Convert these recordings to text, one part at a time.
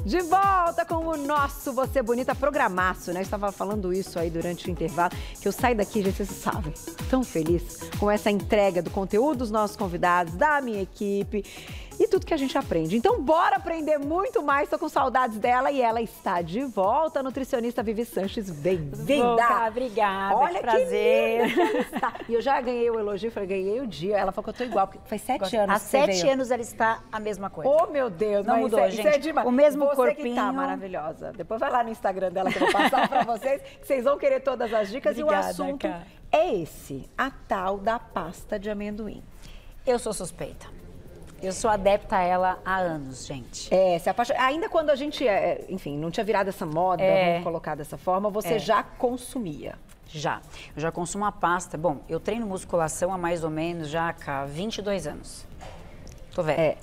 De volta com o nosso Você Bonita programaço, né? Eu estava falando isso aí durante o intervalo, que eu saio daqui, gente, vocês sabem, tão feliz com essa entrega do conteúdo dos nossos convidados, da minha equipe e tudo que a gente aprende. Então, bora aprender muito mais. Estou com saudades dela e ela está de volta. A nutricionista Vivi Sanches, bem-vinda. Obrigada, olha que prazer. Que linda que está. E eu já ganhei o elogio, falei, ganhei o dia. Ela falou que eu tô igual, porque faz 7 anos. Há 7 anos ela está a mesma coisa. Oh, meu Deus. Não mudou, isso gente. é demais. O mesmo você corpinho. Que tá maravilhosa. Depois vai lá no Instagram dela que eu vou passar pra vocês, que vocês vão querer todas as dicas. Obrigada, e o assunto cara. é esse, a tal da pasta de amendoim. Eu sou suspeita. Eu sou adepta a ela há anos, gente. Se apaixona... Ainda quando a gente, enfim, não tinha virado essa moda, vamos colocar dessa forma, você já consumia? Já. Eu já consumo a pasta. Bom, eu treino musculação há mais ou menos já há 22 anos. Tô velha.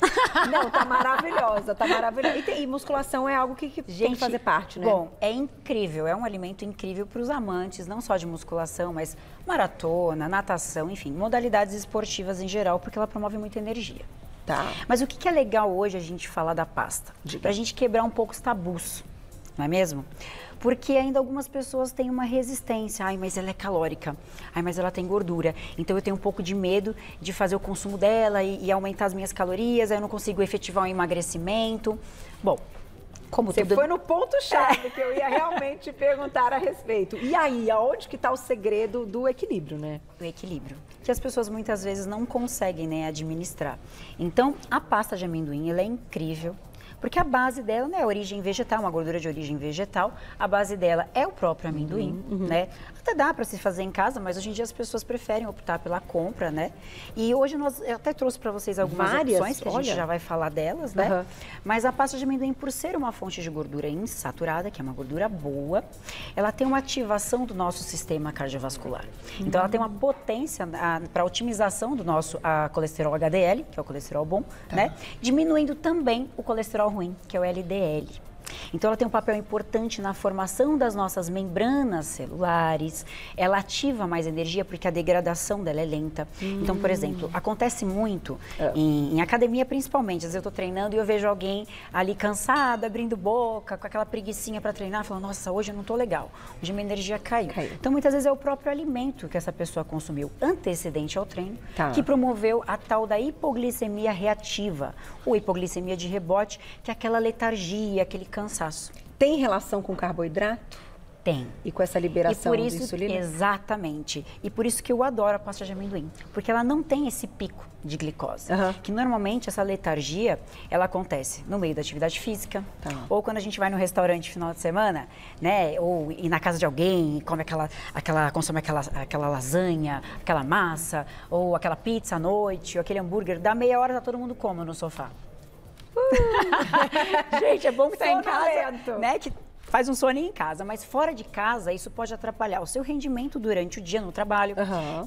Não, tá maravilhosa, tá maravilhosa. E musculação é algo que gente, tem que fazer parte, né? Bom, é incrível, é um alimento incrível para os amantes, não só de musculação, mas maratona, natação, enfim, modalidades esportivas em geral, porque ela promove muita energia. Tá. Mas o que é legal hoje a gente falar da pasta? Pra gente quebrar um pouco os tabus, não é mesmo? Porque ainda algumas pessoas têm uma resistência. Ai, mas ela é calórica. Ai, mas ela tem gordura. Então eu tenho um pouco de medo de fazer o consumo dela e aumentar as minhas calorias, aí eu não consigo efetivar um emagrecimento. Bom, como você tudo... foi no ponto-chave que eu ia realmente perguntar a respeito. E aí, aonde que está o segredo do equilíbrio, né? O equilíbrio, que as pessoas muitas vezes não conseguem, né, administrar. Então, a pasta de amendoim, ela é incrível, porque a base dela, né, é origem vegetal, uma gordura de origem vegetal, a base dela é o próprio amendoim, né? Até dá para se fazer em casa, mas hoje em dia as pessoas preferem optar pela compra, né? E hoje eu até trouxe para vocês algumas opções, que a gente já vai falar delas, né? Mas a pasta de amendoim, por ser uma fonte de gordura insaturada, que é uma gordura boa, ela tem uma ativação do nosso sistema cardiovascular. Então, ela tem uma potência para otimização do nosso colesterol HDL, que é o colesterol bom, né? Diminuindo também o colesterol ruim, que é o LDL. Então, ela tem um papel importante na formação das nossas membranas celulares, ela ativa mais energia porque a degradação dela é lenta. Então, por exemplo, acontece muito em academia principalmente, às vezes eu estou treinando e eu vejo alguém ali cansado, abrindo boca, com aquela preguicinha para treinar, falando, nossa, hoje eu não estou legal, hoje minha energia caiu. Então, muitas vezes é o próprio alimento que essa pessoa consumiu antecedente ao treino, que promoveu a tal da hipoglicemia reativa, ou hipoglicemia de rebote, que é aquela letargia, aquele cansaço. Tem relação com carboidrato? Tem. E com essa liberação de insulina? Exatamente. E por isso que eu adoro a pasta de amendoim. Porque ela não tem esse pico de glicose. Que normalmente essa letargia, ela acontece no meio da atividade física. Ou quando a gente vai no restaurante no final de semana, né? Ou ir na casa de alguém e come consome aquela lasanha, aquela massa, ou aquela pizza à noite, ou aquele hambúrguer. Dá meia hora, tá todo mundo como no sofá. Gente, é bom que tá em casa, né? Que faz um soninho em casa, mas fora de casa isso pode atrapalhar o seu rendimento durante o dia no trabalho,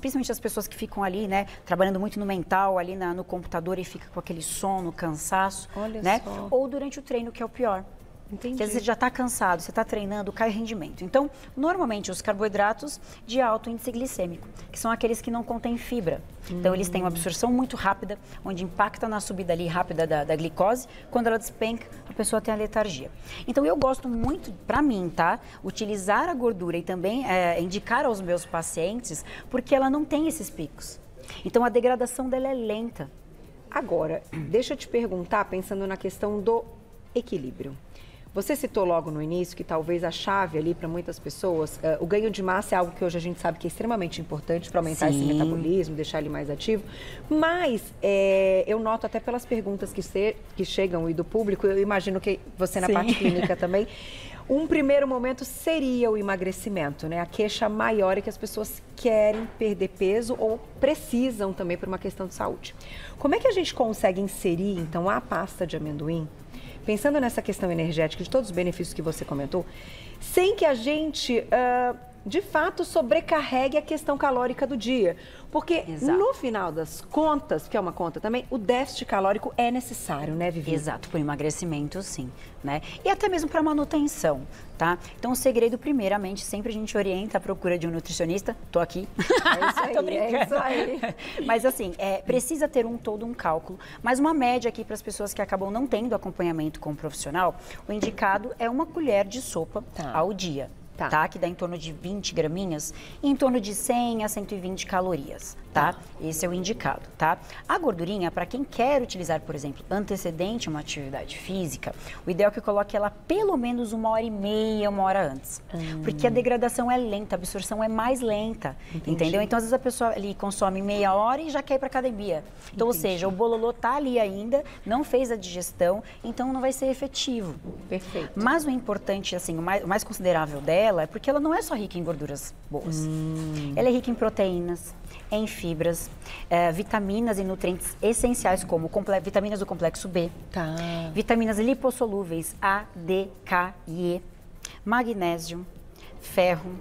principalmente as pessoas que ficam ali, né, trabalhando muito no mental, ali no computador e fica com aquele sono, cansaço, né? Ou durante o treino, que é o pior. Entendi. Porque você já está cansado, você está treinando, cai o rendimento. Então, normalmente, os carboidratos de alto índice glicêmico, que são aqueles que não contêm fibra. Então, eles têm uma absorção muito rápida, onde impacta na subida ali rápida da glicose. Quando ela despenca, a pessoa tem a letargia. Então, eu gosto muito, para mim, tá? Utilizar a gordura e também indicar aos meus pacientes, porque ela não tem esses picos. Então, a degradação dela é lenta. Agora, deixa eu te perguntar, pensando na questão do equilíbrio. Você citou logo no início que talvez a chave ali para muitas pessoas, o ganho de massa é algo que hoje a gente sabe que é extremamente importante para aumentar esse metabolismo, deixar ele mais ativo. Mas eu noto até pelas perguntas que chegam e do público, eu imagino que você na parte clínica também, um primeiro momento seria o emagrecimento, né? A queixa maior é que as pessoas querem perder peso ou precisam também por uma questão de saúde. Como é que a gente consegue inserir, então, a pasta de amendoim, pensando nessa questão energética, de todos os benefícios que você comentou, sem que a gente de fato, sobrecarregue a questão calórica do dia. Porque, no final das contas, que é uma conta também, o déficit calórico é necessário, né, Vivi? Exato, para o emagrecimento, sim, né? E até mesmo para manutenção, tá? Então, o segredo, primeiramente, sempre a gente orienta a procura de um nutricionista. Tô aqui. É isso aí, tô brincando. é isso aí. Mas, assim, precisa ter todo um cálculo. Mas uma média aqui para as pessoas que acabam não tendo acompanhamento com o profissional, o indicado é 1 colher de sopa ao dia. Tá? Que dá em torno de 20 graminhas, e em torno de 100 a 120 calorias, tá? Esse é o indicado, tá? A gordurinha, para quem quer utilizar, por exemplo, antecedente a uma atividade física, o ideal é que coloque ela pelo menos 1h30, 1 hora antes. Porque a degradação é lenta, a absorção é mais lenta, entendeu? Então, às vezes a pessoa ali consome meia hora e já quer ir para academia. Então, ou seja, o bololô tá ali ainda, não fez a digestão, então não vai ser efetivo. Perfeito. Mas o importante, assim, o mais considerável dela é porque ela não é só rica em gorduras boas. Ela é rica em proteínas, em fibras, vitaminas e nutrientes essenciais como vitaminas do complexo B, vitaminas lipossolúveis A, D, K e E, magnésio, ferro,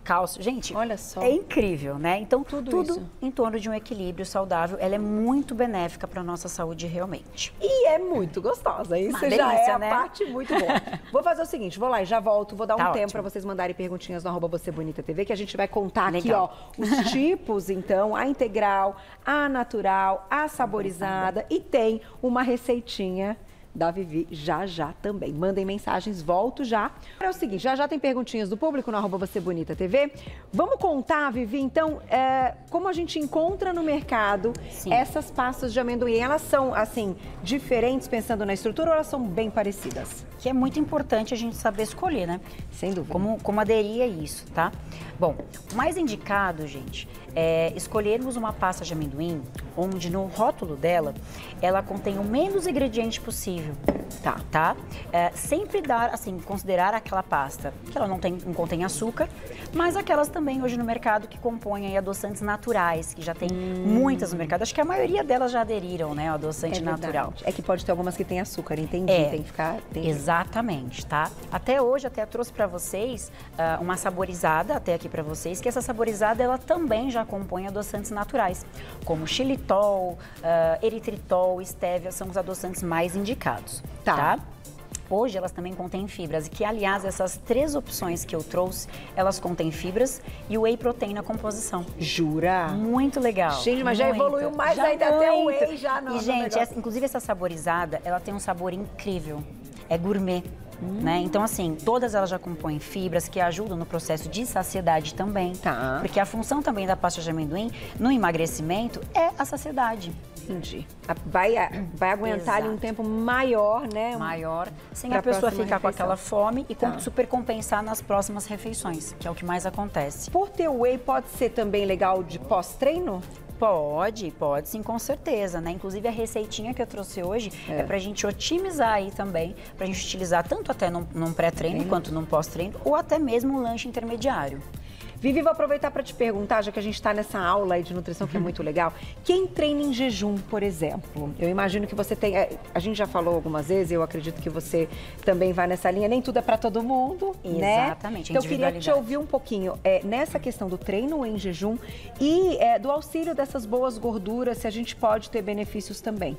cálcio. Gente, olha só, é incrível, né? Então, tudo isso em torno de um equilíbrio saudável, ela é muito benéfica para a nossa saúde realmente. E é muito gostosa, isso Uma já delícia, é a né? parte muito boa. Vou fazer o seguinte, vou lá e já volto, vou dar um tempo ótimo. para vocês mandarem perguntinhas no @vocêbonita.tv, que a gente vai contar Legal. aqui, ó, os tipos, então, a integral, a natural, a saborizada e tem uma receitinha da Vivi já também. Mandem mensagens, volto já. É o seguinte, já tem perguntinhas do público no @vocêbonita.tv. Vamos contar, Vivi, então, como a gente encontra no mercado essas pastas de amendoim. Elas são, assim, diferentes pensando na estrutura ou elas são bem parecidas? Que é muito importante a gente saber escolher, né? Sem dúvida. Como aderir a isso, tá? Bom, o mais indicado, gente, é escolhermos uma pasta de amendoim onde no rótulo dela, ela contém o menos ingrediente possível, tá? Sempre dar, assim, considerar aquela pasta que ela não contém açúcar, mas aquelas também hoje no mercado que compõem aí adoçantes naturais, que já tem muitas no mercado. Acho que a maioria delas já aderiram, né, ao adoçante natural. É que pode ter algumas que tem açúcar, entendi. Tem que ficar... Exatamente, tá? Até hoje, trouxe para vocês uma saborizada, até aqui para vocês, que essa saborizada, ela também já compõe adoçantes naturais, como xilitol, eritritol, estévia, são os adoçantes mais indicados, tá? Hoje elas também contêm fibras, e que, aliás, essas 3 opções que eu trouxe, elas contêm fibras e whey protein na composição. Jura? Muito legal. Gente, mas já evoluiu mais ainda, até o whey já não. E, gente, inclusive essa saborizada, ela tem um sabor incrível, é gourmet. Né? Então, assim, todas elas já compõem fibras que ajudam no processo de saciedade também. Porque a função também da pasta de amendoim no emagrecimento é a saciedade. Entendi. Vai aguentar ali um tempo maior, né? Maior, sem a pessoa ficar com aquela fome e super compensar nas próximas refeições, que é o que mais acontece. Por ter whey, pode ser também legal de pós-treino? Pode sim, com certeza, né? Inclusive a receitinha que eu trouxe hoje é pra gente otimizar aí também, pra gente utilizar tanto até num pré-treino quanto num pós-treino, ou até mesmo um lanche intermediário. Vivi, vou aproveitar para te perguntar, já que a gente está nessa aula aí de nutrição que é muito legal, quem treina em jejum, por exemplo? Eu imagino que você tem, a gente já falou algumas vezes, eu acredito que você também vai nessa linha, nem tudo é para todo mundo, né? Exatamente, então eu queria te ouvir um pouquinho nessa questão do treino em jejum e do auxílio dessas boas gorduras, se a gente pode ter benefícios também.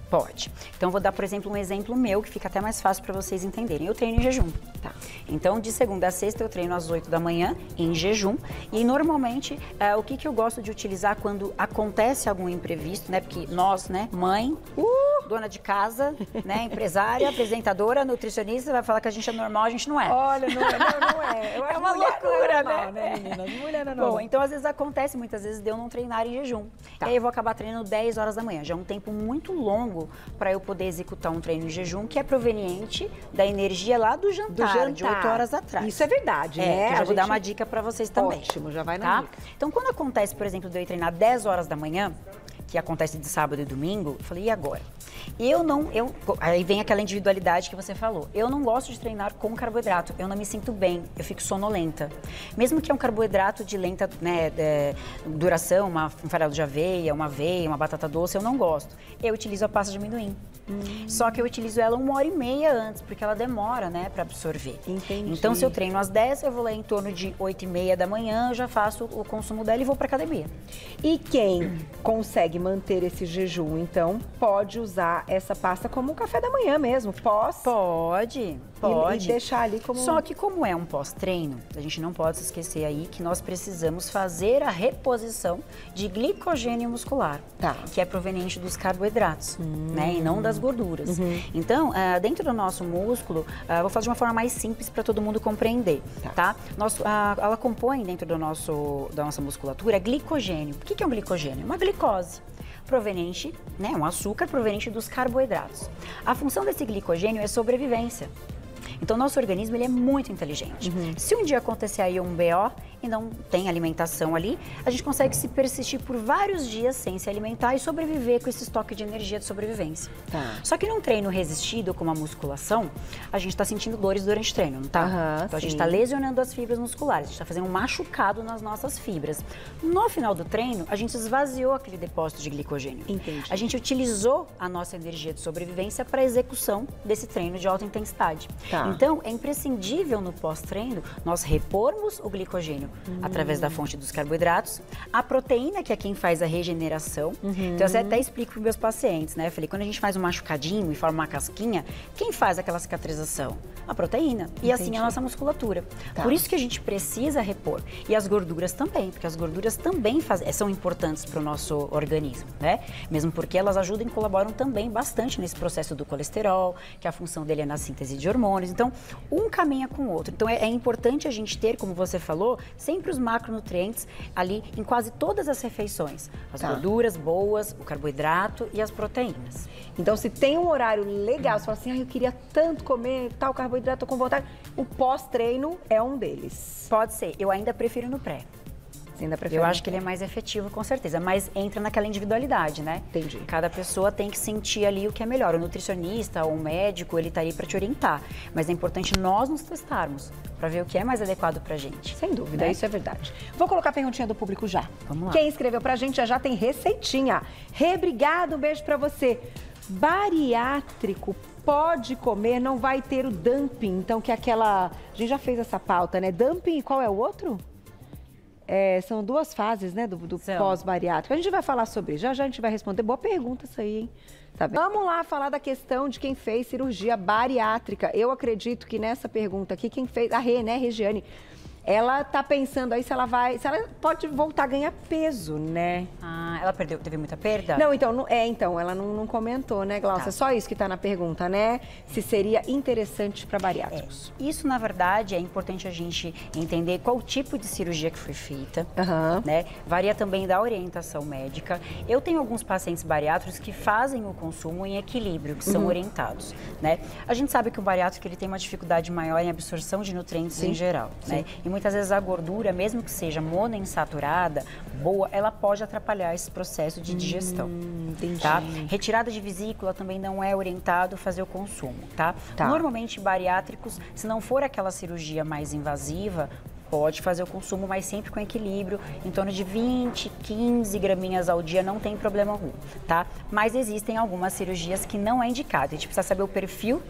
Pode. Então, vou dar, por exemplo, um exemplo meu, que fica até mais fácil para vocês entenderem. Eu treino em jejum, tá? Então, de segunda a sexta, eu treino às 8 da manhã, em jejum. E, normalmente, o que eu gosto de utilizar quando acontece algum imprevisto, né? Porque nós, né, mãe, dona de casa, né, empresária, apresentadora, nutricionista, vai falar que a gente é normal, a gente não é. Olha, não é. Eu acho uma loucura, normal, né, meninas? Mulher não é normal. Bom, então, às vezes acontece, muitas vezes, de eu não treinar em jejum. E aí eu vou acabar treinando 10 horas da manhã. Já é um tempo muito longo para eu poder executar um treino em jejum que é proveniente da energia lá do jantar. De 8 horas atrás. Isso é verdade, né? Que eu já vou dar uma dica para vocês também. Ótimo, já vai na dica. Então, quando acontece, por exemplo, de eu treinar 10 horas da manhã, que acontece de sábado e domingo, eu falei, e agora? Aí vem aquela individualidade que você falou. Eu não gosto de treinar com carboidrato, eu não me sinto bem, eu fico sonolenta. Mesmo que é um carboidrato de lenta, né, duração, um farelo de aveia, uma batata doce, eu não gosto. Eu utilizo a pasta de amendoim. Só que eu utilizo ela 1h30 antes, porque ela demora, né, para absorver. Entendi. Então, se eu treino às 10, eu vou lá em torno de 8h30 da manhã, eu já faço o consumo dela e vou para academia. E quem consegue manter esse jejum, então, pode usar essa pasta como um café da manhã mesmo, Pode. E deixar ali como... Só que como é um pós-treino, a gente não pode se esquecer aí que nós precisamos fazer a reposição de glicogênio muscular, que é proveniente dos carboidratos, né, e não das gorduras. Então, dentro do nosso músculo, vou falar de uma forma mais simples para todo mundo compreender, tá? Ela compõe dentro da nossa musculatura glicogênio. O que é um glicogênio? Uma glicose proveniente, né, um açúcar proveniente dos carboidratos. A função desse glicogênio é sobrevivência. Então, nosso organismo ele é muito inteligente. Se um dia acontecer aí um BO e não tem alimentação ali, a gente consegue se persistir por vários dias sem se alimentar e sobreviver com esse estoque de energia de sobrevivência. Só que num treino resistido, como a musculação, a gente está sentindo dores durante o treino, não tá? Então, a gente está lesionando as fibras musculares, a gente está fazendo um machucado nas nossas fibras. No final do treino, a gente esvaziou aquele depósito de glicogênio. Entendi. A gente utilizou a nossa energia de sobrevivência para a execução desse treino de alta intensidade. Então, é imprescindível no pós-treino nós repormos o glicogênio através da fonte dos carboidratos, a proteína, que é quem faz a regeneração. Então, eu até explico para os meus pacientes, né? Eu falei, quando a gente faz um machucadinho e forma uma casquinha, quem faz aquela cicatrização? A proteína. E assim a nossa musculatura. Por isso que a gente precisa repor. E as gorduras também, porque as gorduras também são importantes para o nosso organismo, né? Mesmo porque elas ajudam e colaboram também bastante nesse processo do colesterol, que a função dele é na síntese de hormônios. Então, um caminha com o outro. Então, é importante a gente ter, como você falou, sempre os macronutrientes ali em quase todas as refeições. As gorduras boas, o carboidrato e as proteínas. Então, se tem um horário legal, você fala assim, eu queria tanto comer tal carboidrato, tô com vontade, o pós-treino é um deles. Pode ser. Eu ainda prefiro no pré. Eu acho que ele é mais efetivo, com certeza, mas entra naquela individualidade, né? Entendi. Cada pessoa tem que sentir ali o que é melhor. O nutricionista ou o médico, ele tá aí para te orientar. Mas é importante nós nos testarmos para ver o que é mais adequado pra gente. Sem dúvida, né? Isso é verdade. Vou colocar a perguntinha do público já. Vamos lá. Quem escreveu pra gente já tem receitinha. Obrigado, um beijo pra você. Bariátrico pode comer, não vai ter o dumping. Então, que é aquela... A gente já fez essa pauta, né? Dumping e qual é o outro? São duas fases, né, do pós-bariátrico. A gente vai falar sobre isso, já a gente vai responder. Boa pergunta isso aí, hein? Tá bem? Vamos lá falar da questão de quem fez cirurgia bariátrica. Eu acredito que nessa pergunta aqui, quem fez, a Rê, né, Regiane, ela tá pensando aí se ela pode voltar a ganhar peso, né? Ah, ela teve muita perda? Não, então ela não comentou, né, Glaucia? Só isso que tá na pergunta, né? Se seria interessante para bariátricos. Isso, na verdade, é importante a gente entender qual tipo de cirurgia que foi feita, né? Varia também da orientação médica. Eu tenho alguns pacientes bariátricos que fazem o consumo em equilíbrio, que são orientados, né? A gente sabe que o bariátrico ele tem uma dificuldade maior em absorção de nutrientes em geral, né? E muitas vezes a gordura, mesmo que seja monoinsaturada, boa, ela pode atrapalhar esse processo de digestão. Entendi. Tá? Retirada de vesícula também não é orientado fazer o consumo, tá? Normalmente, bariátricos, se não for aquela cirurgia mais invasiva, pode fazer o consumo, mas sempre com equilíbrio, em torno de 20, 15 graminhas ao dia, não tem problema algum, tá? Mas existem algumas cirurgias que não é indicado. A gente precisa saber o perfil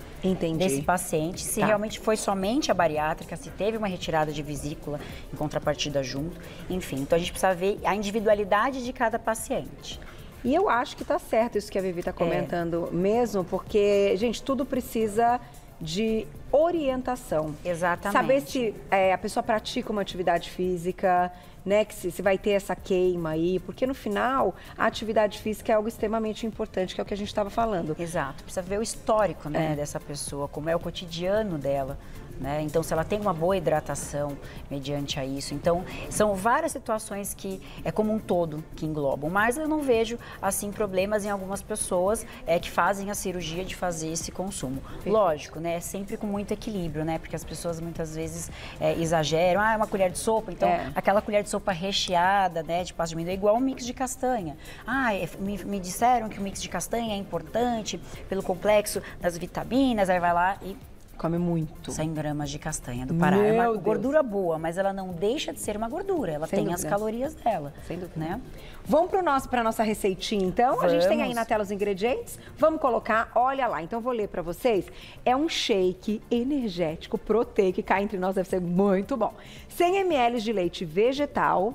desse paciente, se realmente foi somente a bariátrica, se teve uma retirada de vesícula em contrapartida junto, enfim. Então, a gente precisa ver a individualidade de cada paciente. E eu acho que tá certo isso que a Vivi tá comentando mesmo, porque, gente, tudo precisa de orientação. Exatamente. Saber se a pessoa pratica uma atividade física, né, que se vai ter essa queima aí, porque no final a atividade física é algo extremamente importante, que é o que a gente estava falando. Exato. Precisa ver o histórico, né, dessa pessoa, como é o cotidiano dela. Né? Então, se ela tem uma boa hidratação mediante a isso. Então, são várias situações que é como um todo que englobam. Mas eu não vejo, assim, problemas em algumas pessoas que fazem a cirurgia de fazer esse consumo. Lógico, né? Sempre com muito equilíbrio, né? Porque as pessoas muitas vezes exageram. Ah, é uma colher de sopa, então aquela colher de sopa recheada, né, de pasta de amendoim é igual um mix de castanha. Ah, me disseram que o mix de castanha é importante pelo complexo das vitaminas, aí vai lá e come muito. 100 gramas de castanha do Pará. É uma gordura boa, mas ela não deixa de ser uma gordura. Ela tem as calorias dela. Sem dúvida. Né? Vamos para a nossa receitinha, então. Vamos. A gente tem aí na tela os ingredientes. Vamos colocar, olha lá. Então, vou ler para vocês. É um shake energético, proteico, que cá entre nós deve ser muito bom. 100 ml de leite vegetal,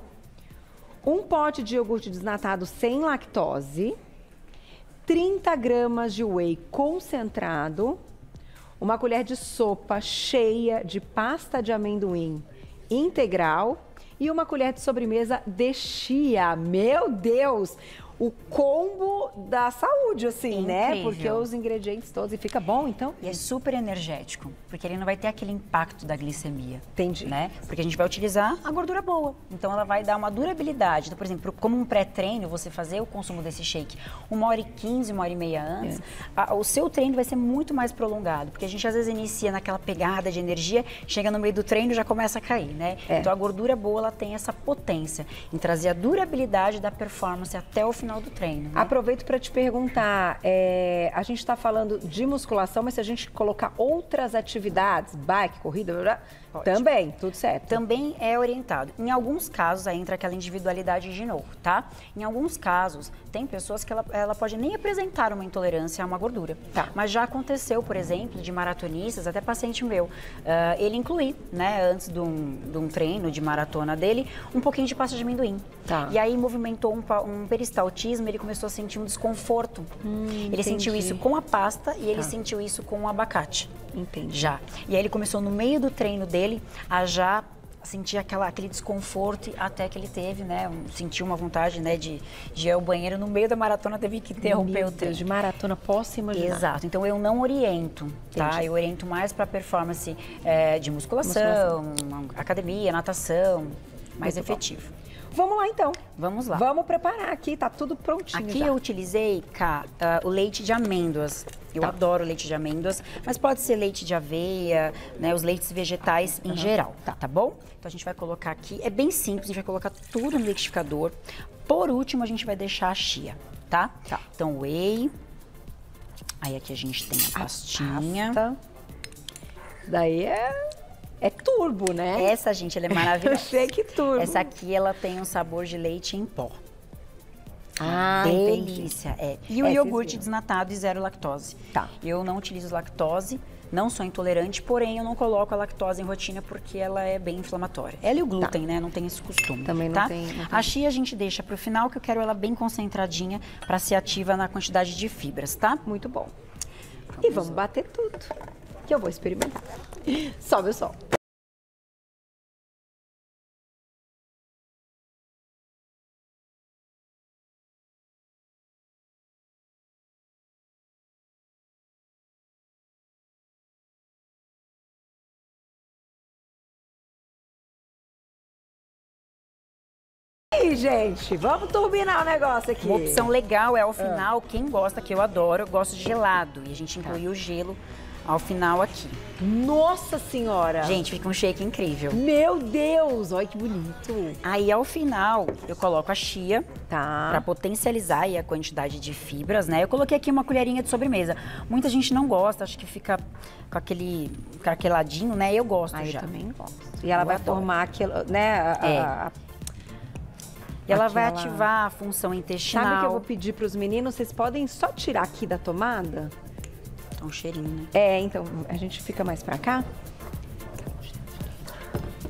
um pote de iogurte desnatado sem lactose, 30 gramas de whey concentrado, uma colher de sopa cheia de pasta de amendoim integral e uma colher de sobremesa de chia. Meu Deus! O combo da saúde, assim, né? Porque os ingredientes todos, e fica bom, então. E é super energético, porque ele não vai ter aquele impacto da glicemia. Entendi. Né? Porque a gente vai utilizar a gordura boa. Então, ela vai dar uma durabilidade. Então, por exemplo, como um pré-treino, você fazer o consumo desse shake 1h15, 1h30 antes, o seu treino vai ser muito mais prolongado. Porque a gente, às vezes, inicia naquela pegada de energia, chega no meio do treino e já começa a cair, né? Então, a gordura boa, ela tem essa potência em trazer a durabilidade da performance até o final do treino. Né? Aproveito para te perguntar, a gente está falando de musculação, mas se a gente colocar outras atividades, bike, corrida, também, tudo certo. Também é orientado. Em alguns casos, aí entra aquela individualidade de novo, tá? Em alguns casos, tem pessoas que ela pode nem apresentar uma intolerância a uma gordura. Tá. Mas já aconteceu, por exemplo, de maratonistas, até paciente meu, ele incluir, né, antes de um treino de maratona dele, um pouquinho de pasta de amendoim. Tá. E aí movimentou um peristaltismo, ele começou a sentir um desconforto. Ele sentiu isso com a pasta e ele sentiu isso com o abacate. Entendi. Já. E aí ele começou no meio do treino dele a já sentir aquele desconforto até que ele teve, né? Sentiu uma vontade, né, de ir ao banheiro no meio da maratona, teve que interromper o treino. De maratona, posso imaginar. Exato. Então eu não oriento, tá? Entendi. Eu oriento mais para performance de musculação, academia, natação, mais muito efetivo. Bom. Vamos lá, então. Vamos lá. Vamos preparar aqui, tá tudo prontinho. Aqui já. eu utilizei, o leite de amêndoas. Eu adoro leite de amêndoas, mas pode ser leite de aveia, né, os leites vegetais em geral, tá bom? Então a gente vai colocar aqui, é bem simples, a gente vai colocar tudo no liquidificador. Por último, a gente vai deixar a chia, tá? Então whey, aí aqui a gente tem a pastinha. Pasta. Daí é turbo, né? Essa, gente, ela é maravilhosa. Shake turbo. Essa aqui, ela tem um sabor de leite em pó. Ah, delícia, E o iogurte desnatado e zero lactose. Tá. Eu não utilizo lactose, não sou intolerante, porém eu não coloco a lactose em rotina porque ela é bem inflamatória. Ela e o glúten, né? Não tem esse costume. Também não tem. A chia a gente deixa pro final, que eu quero ela bem concentradinha para ser ativa na quantidade de fibras, tá? Muito bom. E vamos bater tudo, que eu vou experimentar. Sobe o som. aí, gente, vamos turbinar o negócio aqui. Uma opção legal é ao final, quem gosta, que eu adoro, eu gosto de gelado. E a gente inclui o gelo ao final aqui. Nossa Senhora! Gente, fica um shake incrível. Meu Deus, olha que bonito. Aí, ao final, eu coloco a chia, tá, pra potencializar aí a quantidade de fibras, né? Eu coloquei aqui uma colherinha de sobremesa. Muita gente não gosta, acho que fica com aquele craqueladinho, né? Eu gosto já. Eu também gosto. E ela vai formar aquilo, né? E ela vai ativar a função intestinal. Sabe o que eu vou pedir para os meninos? Vocês podem só tirar aqui da tomada? Tá um cheirinho, né? É, então, a gente fica mais pra cá.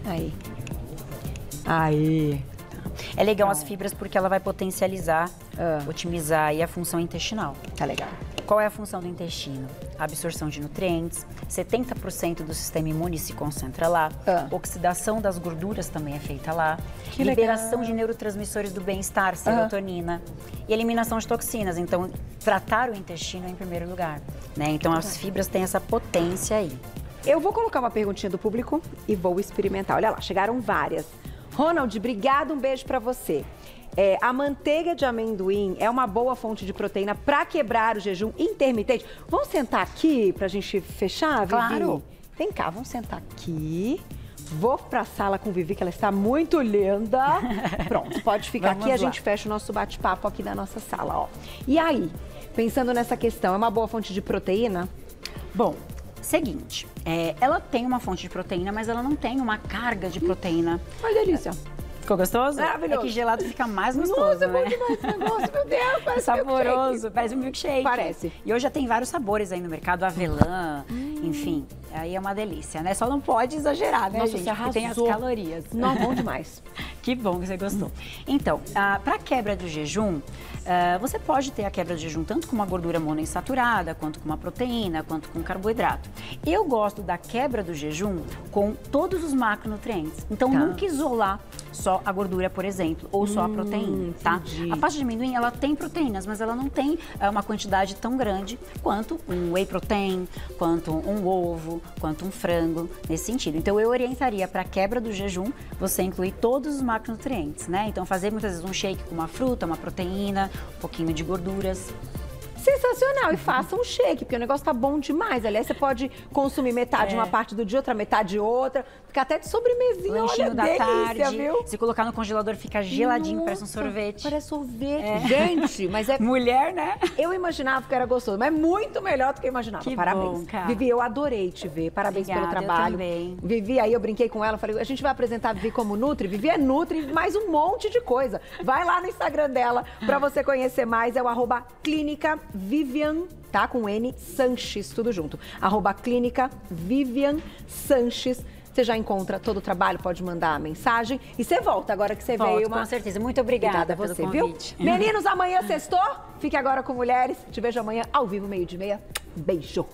Aí. Aí. É legal as fibras porque ela vai potencializar, otimizar aí a função intestinal. Tá legal. Qual é a função do intestino? A absorção de nutrientes, 70% do sistema imune se concentra lá, oxidação das gorduras também é feita lá, liberação de neurotransmissores do bem-estar, serotonina, e eliminação de toxinas. Então, tratar o intestino é em primeiro lugar, né? Então, as fibras têm essa potência aí. Eu vou colocar uma perguntinha do público e vou experimentar. Olha lá, chegaram várias. Ronald, obrigado, um beijo pra você. A manteiga de amendoim é uma boa fonte de proteína para quebrar o jejum intermitente. Vamos sentar aqui pra gente fechar, Vivi? Claro. Vem cá, vamos sentar aqui. Vou pra sala com Vivi, que ela está muito linda. Pronto, pode ficar aqui, a gente fecha o nosso bate-papo aqui na nossa sala, ó. E aí, pensando nessa questão, é uma boa fonte de proteína? Bom, seguinte, ela tem uma fonte de proteína, mas ela não tem uma carga de proteína. Ai, delícia. Ficou gostoso? Maravilhoso. É que gelado fica mais gostoso, Nossa, né? bom demais esse negócio, meu Deus, parece saboroso, parece um milkshake. Parece. E hoje já tem vários sabores aí no mercado, avelã, enfim, aí é uma delícia, né? Só não pode exagerar, né, Nossa, gente? você Porque tem as arrasou. calorias. Não, bom demais. Que bom que você gostou. Então, para quebra do jejum, você pode ter a quebra do jejum tanto com uma gordura monoinsaturada, quanto com uma proteína, quanto com carboidrato. Eu gosto da quebra do jejum com todos os macronutrientes. Então, nunca isolar só a gordura, por exemplo, ou só a proteína, tá? A pasta de amendoim, ela tem proteínas, mas ela não tem uma quantidade tão grande quanto um whey protein, quanto um ovo, quanto um frango, nesse sentido. Então, eu orientaria para quebra do jejum, você incluir todos os macronutrientes, né? Então, fazer muitas vezes um shake com uma fruta, uma proteína, um pouquinho de gorduras. Sensacional, e faça um shake, porque o negócio tá bom demais. Aliás, você pode consumir metade uma parte do dia, outra metade outra, fica até de sobremesinha, Lanchinho olha, da delícia, tarde, viu? se colocar no congelador fica geladinho, Nossa, parece um sorvete. Parece sorvete. Gente, mas é... Mulher, né? Eu imaginava que era gostoso, mas é muito melhor do que eu imaginava. Que Parabéns. bom, cara. Vivi, eu adorei te ver. Parabéns Obrigada, pelo trabalho. eu também. Vivi, aí eu brinquei com ela, falei, a gente vai apresentar a Vivi como Nutri. Vivi é Nutri, mais um monte de coisa. Vai lá no Instagram dela pra você conhecer mais. É o @Clínica Vivian, tá? Com N Sanches, tudo junto. @Clínica Vivian Sanches. Você já encontra todo o trabalho, pode mandar a mensagem. E você volta agora que você veio. Com certeza. Muito obrigada a você, pelo viu? convite. Meninos, amanhã sextou. Fique agora com Mulheres. Te vejo amanhã ao vivo, 12:30. Beijo.